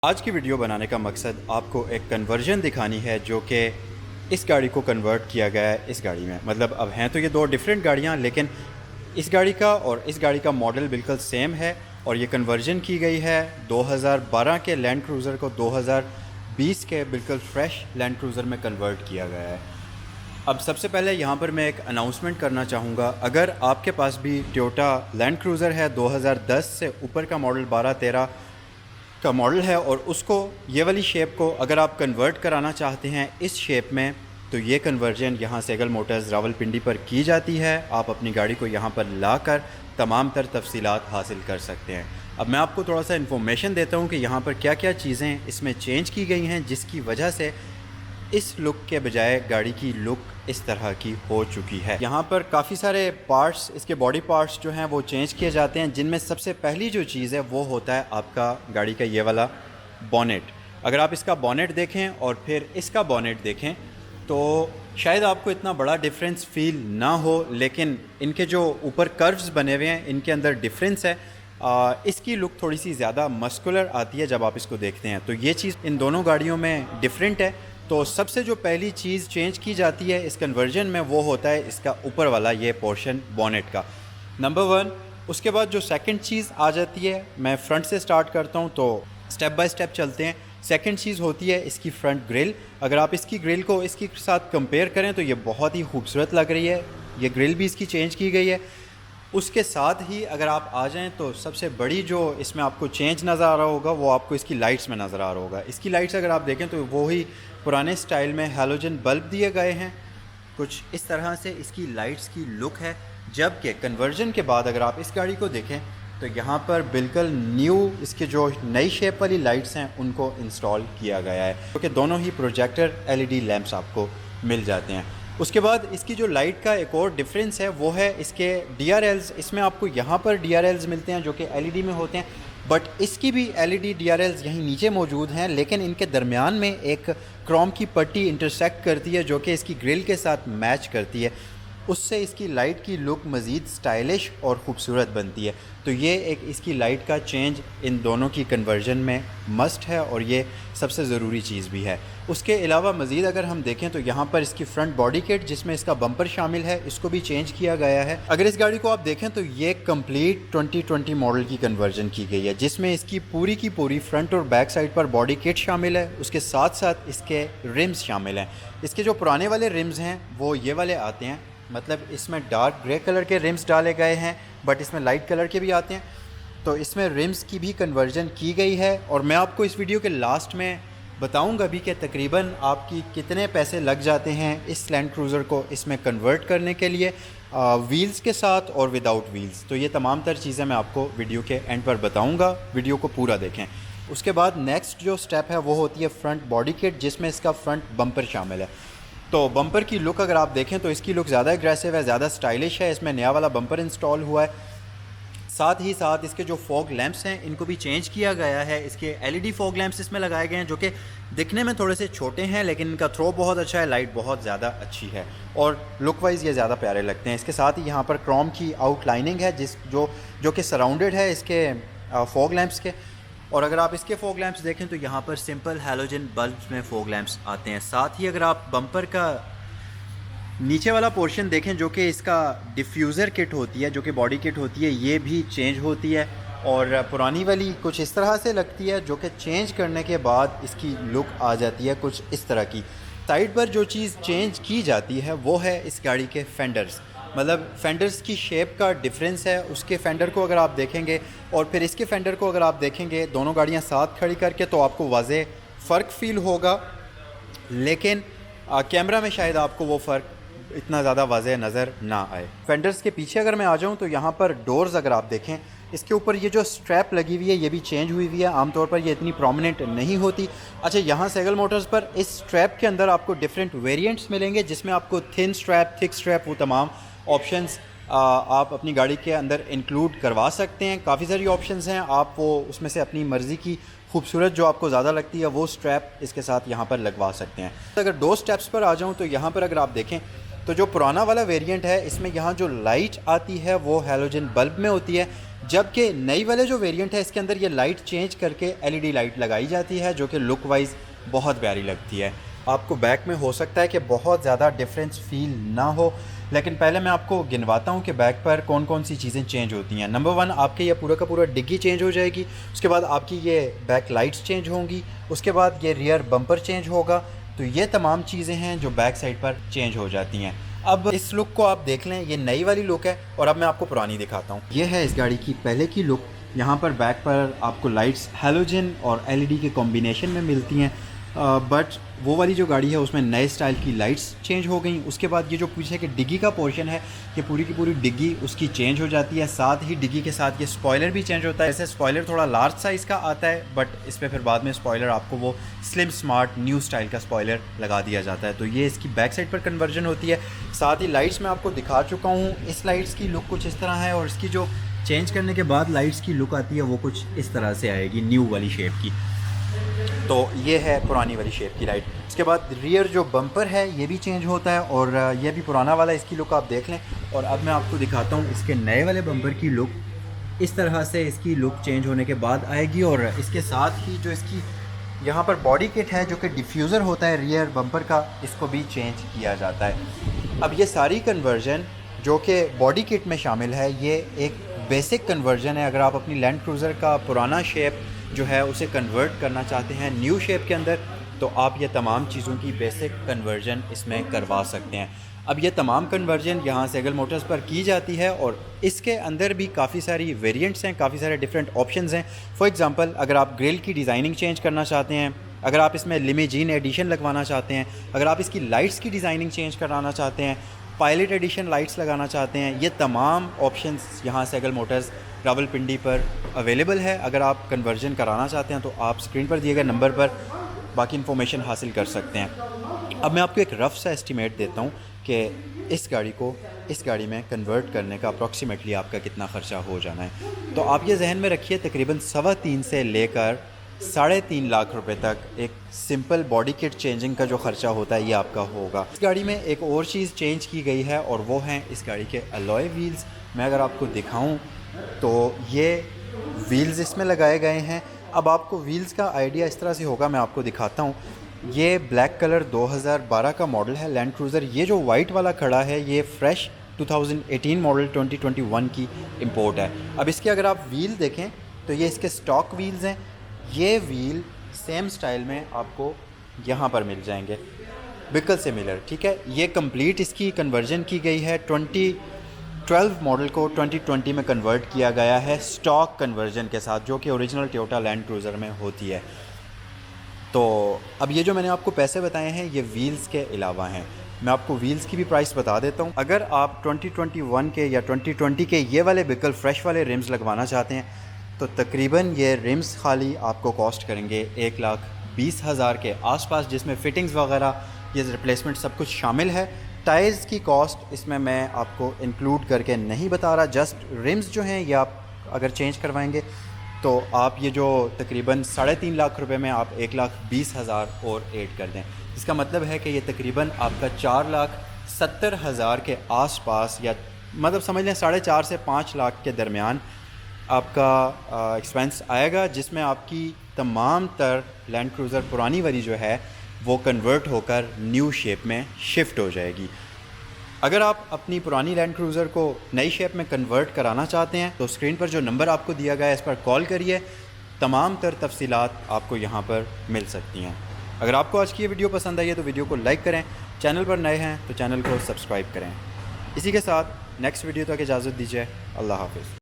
आज की वीडियो बनाने का मकसद आपको एक कन्वर्जन दिखानी है जो कि इस गाड़ी को कन्वर्ट किया गया है इस गाड़ी में। मतलब अब हैं तो ये दो डिफरेंट गाड़ियाँ, लेकिन इस गाड़ी का और इस गाड़ी का मॉडल बिल्कुल सेम है और ये कन्वर्जन की गई है 2012 के लैंड क्रूज़र को 2020 के बिल्कुल फ्रेश लैंड क्रूज़र में कन्वर्ट किया गया है। अब सबसे पहले यहाँ पर मैं एक अनाउंसमेंट करना चाहूँगा, अगर आपके पास भी टोयोटा लैंड क्रूज़र है 2010 से ऊपर का मॉडल 12-13 का मॉडल है और उसको ये वाली शेप को अगर आप कन्वर्ट कराना चाहते हैं इस शेप में, तो ये कन्वर्जन यहाँ सेगल मोटर्स रावलपिंडी पर की जाती है। आप अपनी गाड़ी को यहाँ पर लाकर तमाम तर तफसीलात हासिल कर सकते हैं। अब मैं आपको थोड़ा सा इन्फॉर्मेशन देता हूँ कि यहाँ पर क्या क्या चीज़ें इसमें चेंज की गई हैं, जिसकी वजह से इस लुक के बजाय गाड़ी की लुक इस तरह की हो चुकी है। यहाँ पर काफ़ी सारे पार्ट्स, इसके बॉडी पार्ट्स जो हैं वो चेंज किए जाते हैं, जिनमें सबसे पहली जो चीज़ है वो होता है आपका गाड़ी का ये वाला बॉनेट। अगर आप इसका बॉनेट देखें और फिर इसका बॉनेट देखें तो शायद आपको इतना बड़ा डिफरेंस फील ना हो, लेकिन इनके जो ऊपर कर्व्स बने हुए हैं इनके अंदर डिफरेंस है। इसकी लुक थोड़ी सी ज़्यादा मस्कुलर आती है जब आप इसको देखते हैं, तो ये चीज़ इन दोनों गाड़ियों में डिफरेंट है। तो सबसे जो पहली चीज़ चेंज की जाती है इस कन्वर्जन में वो होता है इसका ऊपर वाला ये पोर्शन बॉनेट का, नंबर 1। उसके बाद जो सेकंड चीज़ आ जाती है, मैं फ्रंट से स्टार्ट करता हूँ तो स्टेप बाय स्टेप चलते हैं। सेकंड चीज़ होती है इसकी फ्रंट ग्रिल। अगर आप इसकी ग्रिल को इसके साथ कंपेयर करें तो ये बहुत ही खूबसूरत लग रही है। ये ग्रिल भी इसकी चेंज की गई है। उसके साथ ही अगर आप आ जाएं तो सबसे बड़ी जो इसमें आपको चेंज नज़र आ रहा होगा वो आपको इसकी लाइट्स में नज़र आ रहा होगा। इसकी लाइट्स अगर आप देखें तो वो ही पुराने स्टाइल में हैलोजन बल्ब दिए गए हैं, कुछ इस तरह से इसकी लाइट्स की लुक है। जबकि कन्वर्जन के बाद अगर आप इस गाड़ी को देखें तो यहाँ पर बिल्कुल न्यू इसके जो नई शेप वाली लाइट्स हैं उनको इंस्टॉल किया गया है, क्योंकि दोनों ही प्रोजेक्टर एलईडी लैंप्स आपको मिल जाते हैं। उसके बाद इसकी जो लाइट का एक और डिफरेंस है वो है इसके DRLs। इसमें आपको यहाँ पर DRLs मिलते हैं जो कि एलईडी में होते हैं, बट इसकी भी एलईडी DRLs यहीं नीचे मौजूद हैं, लेकिन इनके दरमियान में एक क्रोम की पट्टी इंटरसेक्ट करती है जो कि इसकी ग्रिल के साथ मैच करती है। उससे इसकी लाइट की लुक मज़ीद स्टाइलिश और ख़ूबसूरत बनती है। तो ये एक इसकी लाइट का चेंज इन दोनों की कन्वर्जन में मस्ट है और ये सबसे ज़रूरी चीज़ भी है। उसके अलावा मज़ीद अगर हम देखें तो यहाँ पर इसकी फ्रंट बॉडी किट जिसमें इसका बम्पर शामिल है, इसको भी चेंज किया गया है। अगर इस गाड़ी को आप देखें तो ये कंप्लीट 2020 मॉडल की कन्वर्जन की गई है, जिसमें इसकी पूरी की पूरी फ्रंट और बैक साइड पर बॉडी किट शामिल है। उसके साथ साथ इसके रिम्स शामिल हैं। इसके जो पुराने वाले रिम्स हैं वो ये वाले आते हैं, मतलब इसमें डार्क ग्रे कलर के रिम्स डाले गए हैं, बट इसमें लाइट कलर के भी आते हैं। तो इसमें रिम्स की भी कन्वर्जन की गई है और मैं आपको इस वीडियो के लास्ट में बताऊंगा भी कि तकरीबन आपकी कितने पैसे लग जाते हैं इस लैंड क्रूज़र को इसमें कन्वर्ट करने के लिए, व्हील्स के साथ और विदाउट व्हील्स। तो ये तमाम तर चीज़ें मैं आपको वीडियो के एंड पर बताऊँगा, वीडियो को पूरा देखें। उसके बाद नेक्स्ट जो स्टेप है वो होती है फ्रंट बॉडी किट, जिसमें इसका फ्रंट बम्पर शामिल है। तो बम्पर की लुक अगर आप देखें तो इसकी लुक ज़्यादा एग्रेसिव है, ज़्यादा स्टाइलिश है। इसमें नया वाला बम्पर इंस्टॉल हुआ है। साथ ही साथ इसके जो फॉग लैंप्स हैं इनको भी चेंज किया गया है। इसके एलईडी फॉग लैंप्स इसमें लगाए गए हैं जो कि दिखने में थोड़े से छोटे हैं, लेकिन इनका थ्रो बहुत अच्छा है, लाइट बहुत ज़्यादा अच्छी है और लुक वाइज ये ज़्यादा प्यारे लगते हैं। इसके साथ ही यहाँ पर क्रोम की आउटलाइनिंग है जो कि सराउंडेड है इसके फॉग लैंप्स के। और अगर आप इसके फॉग लैंप्स देखें तो यहाँ पर सिंपल हैलोजन बल्ब्स में फॉग लैंप्स आते हैं। साथ ही अगर आप बम्पर का नीचे वाला पोर्शन देखें जो कि इसका डिफ्यूज़र किट होती है, जो कि बॉडी किट होती है, ये भी चेंज होती है और पुरानी वाली कुछ इस तरह से लगती है, जो कि चेंज करने के बाद इसकी लुक आ जाती है कुछ इस तरह की। साइड पर जो चीज़ चेंज की जाती है वो है इस गाड़ी के फेंडर्स, मतलब फेंडर्स की शेप का डिफरेंस है। उसके फेंडर को अगर आप देखेंगे और फिर इसके फेंडर को अगर आप देखेंगे, दोनों गाड़ियाँ साथ खड़ी करके, तो आपको वाज़े फ़र्क फ़ील होगा, लेकिन कैमरा में शायद आपको वो फ़र्क इतना ज़्यादा वाज़े नज़र ना आए। फेंडर्स के पीछे अगर मैं आ जाऊँ तो यहाँ पर डोर्स अगर आप देखें, इसके ऊपर ये जो स्ट्रैप लगी हुई है ये भी चेंज हुई हुई है। आमतौर पर ये इतनी प्रोमिनेंट नहीं होती। अच्छा, यहाँ सेगल मोटर्स पर इस स्ट्रैप के अंदर आपको डिफरेंट वेरिएंट्स मिलेंगे, जिसमें आपको थिन स्ट्रैप, थिक स्ट्रैप, वो तमाम ऑप्शंस आप अपनी गाड़ी के अंदर इंक्लूड करवा सकते हैं। काफ़ी सारी ऑप्शंस हैं, आप वो उसमें से अपनी मर्ज़ी की खूबसूरत जो आपको ज़्यादा लगती है वो स्ट्रैप इसके साथ यहाँ पर लगवा सकते हैं। अगर दो स्टेप्स पर आ जाऊँ तो यहाँ पर अगर आप देखें तो जो पुराना वाला वेरिएंट है इसमें यहाँ जो लाइट आती है वो हैलोजन बल्ब में होती है, जबकि नई वाले जो वेरिएंट है इसके अंदर ये लाइट चेंज करके एलईडी लाइट लगाई जाती है जो कि लुक वाइज बहुत प्यारी लगती है। आपको बैक में हो सकता है कि बहुत ज़्यादा डिफरेंस फील ना हो, लेकिन पहले मैं आपको गिनवाता हूँ कि बैक पर कौन कौन सी चीज़ें चेंज होती हैं। नंबर 1, आपके ये पूरा का पूरा डिग्गी चेंज हो जाएगी। उसके बाद आपकी ये बैक लाइट्स चेंज होंगी। उसके बाद ये रियर बम्पर चेंज होगा। तो ये तमाम चीज़ें हैं जो बैक साइड पर चेंज हो जाती हैं। अब इस लुक को आप देख लें, ये नई वाली लुक है और अब मैं आपको पुरानी दिखाता हूँ। ये है इस गाड़ी की पहले की लुक। यहाँ पर बैक पर आपको लाइट्स हैलोजन और एलईडी के कॉम्बिनेशन में मिलती हैं, बट वो वाली जो गाड़ी है उसमें नए स्टाइल की लाइट्स चेंज हो गई। उसके बाद ये जो पीछे के डिग्गी का पोर्शन है, ये पूरी की पूरी डिग्गी उसकी चेंज हो जाती है। साथ ही डिग्गी के साथ ये स्पॉयलर भी चेंज होता है। ऐसे स्पॉयलर थोड़ा लार्ज साइज़ का आता है, बट इस पर फिर बाद में स्पॉयलर आपको वो स्लिम स्मार्ट न्यू स्टाइल का स्पॉयलर लगा दिया जाता है। तो ये इसकी बैक साइड पर कन्वर्जन होती है। साथ ही लाइट्स मैं आपको दिखा चुका हूँ। इस लाइट्स की लुक कुछ इस तरह है और इसकी जो चेंज करने के बाद लाइट्स की लुक आती है वो कुछ इस तरह से आएगी, न्यू वाली शेप की। तो ये है पुरानी वाली शेप की लाइट। इसके बाद रियर जो बम्पर है ये भी चेंज होता है और ये भी पुराना वाला, इसकी लुक आप देख लें। और अब मैं आपको दिखाता हूँ इसके नए वाले बम्पर की लुक। इस तरह से इसकी लुक चेंज होने के बाद आएगी और इसके साथ ही जो इसकी यहाँ पर बॉडी किट है जो कि डिफ्यूज़र होता है रियर बम्पर का, इसको भी चेंज किया जाता है। अब ये सारी कन्वर्जन जो कि बॉडी किट में शामिल है ये एक बेसिक कन्वर्जन है। अगर आप अपनी लैंड क्रूज़र का पुराना शेप जो है उसे कन्वर्ट करना चाहते हैं न्यू शेप के अंदर, तो आप ये तमाम चीज़ों की बेसिक कन्वर्जन इसमें करवा सकते हैं। अब ये तमाम कन्वर्जन यहाँ सेगल मोटर्स पर की जाती है और इसके अंदर भी काफ़ी सारी वेरिएंट्स हैं, काफ़ी सारे डिफरेंट ऑप्शंस हैं। फॉर एग्जांपल, अगर आप ग्रिल की डिज़ाइनिंग चेंज करना चाहते हैं, अगर आप इसमें लिमेजीन एडिशन लगवाना चाहते हैं, अगर आप इसकी लाइट्स की डिज़ाइनिंग चेंज कराना चाहते हैं, पायलट एडिशन लाइट्स लगाना चाहते हैं, ये तमाम ऑप्शंस यहाँ सेगल मोटर्स रावलपिंडी पर अवेलेबल है। अगर आप कन्वर्जन कराना चाहते हैं तो आप स्क्रीन पर दिए गए नंबर पर बाकी इन्फॉर्मेशन हासिल कर सकते हैं। अब मैं आपको एक रफ़ सा एस्टीमेट देता हूँ कि इस गाड़ी को इस गाड़ी में कन्वर्ट करने का अप्रॉक्सीमेटली आपका कितना ख़र्चा हो जाना है। तो आप ये जहन में रखिए, तकरीबन 3.25 से लेकर 3.5 लाख रुपए तक एक सिंपल बॉडी किट चेंजिंग का जो ख़र्चा होता है ये आपका होगा। इस गाड़ी में एक और चीज़ चेंज की गई है और वो हैं इस गाड़ी के अलॉय व्हील्स। मैं अगर आपको दिखाऊं तो ये व्हील्स इसमें लगाए गए हैं। अब आपको व्हील्स का आइडिया इस तरह से होगा, मैं आपको दिखाता हूँ। ये ब्लैक कलर 2012 का मॉडल है लैंड क्रूज़र। ये जो वाइट वाला खड़ा है ये फ्रेश 2018 मॉडल 2021 की इंपोर्ट है। अब इसके अगर आप व्हील देखें तो ये इसके स्टॉक व्हील्स हैं। ये व्हील सेम स्टाइल में आपको यहाँ पर मिल जाएंगे, बिल्कुल सिमिलर, ठीक है। ये कंप्लीट इसकी कन्वर्जन की गई है। 2012 मॉडल को 2020 में कन्वर्ट किया गया है स्टॉक कन्वर्जन के साथ, जो कि ओरिजिनल टोयोटा लैंड क्रूज़र में होती है। तो अब ये जो मैंने आपको पैसे बताए हैं ये व्हील्स के अलावा हैं। मैं आपको व्हील्स की भी प्राइस बता देता हूँ। अगर आप 2021 के या 2020 के ये वाले बिल्कुल फ्रेश वाले रिम्स लगवाना चाहते हैं तो तकरीबन ये रिम्स खाली आपको कॉस्ट करेंगे 1,20,000 के आसपास, जिसमें फ़िटिंग्स वगैरह ये रिप्लेसमेंट सब कुछ शामिल है। टायर्स की कॉस्ट इसमें मैं आपको इंक्लूड करके नहीं बता रहा, जस्ट रिम्स जो हैं ये आप अगर चेंज करवाएंगे तो आप ये जो तकरीबन 3.5 लाख रुपए में आप 1,20,000 और ऐड कर दें। इसका मतलब है कि ये तकरीबन आपका 4,70,000 के आसपास, या मतलब समझ लें 4.5 से 5 लाख के दरमियान आपका एक्सपेंस आएगा, जिसमें आपकी तमाम तर लैंड क्रूज़र पुरानी वाली जो है वो कन्वर्ट होकर न्यू शेप में शिफ्ट हो जाएगी। अगर आप अपनी पुरानी लैंड क्रूज़र को नई शेप में कन्वर्ट कराना चाहते हैं तो स्क्रीन पर जो नंबर आपको दिया गया है इस पर कॉल करिए। तमाम तर तफसीलात आपको यहाँ पर मिल सकती हैं। अगर आपको आज की ये वीडियो पसंद आई है तो वीडियो को लाइक करें, चैनल पर नए हैं तो चैनल को सब्सक्राइब करें। इसी के साथ नेक्स्ट वीडियो तक इजाज़त दीजिए। अल्लाह हाफ़िज़।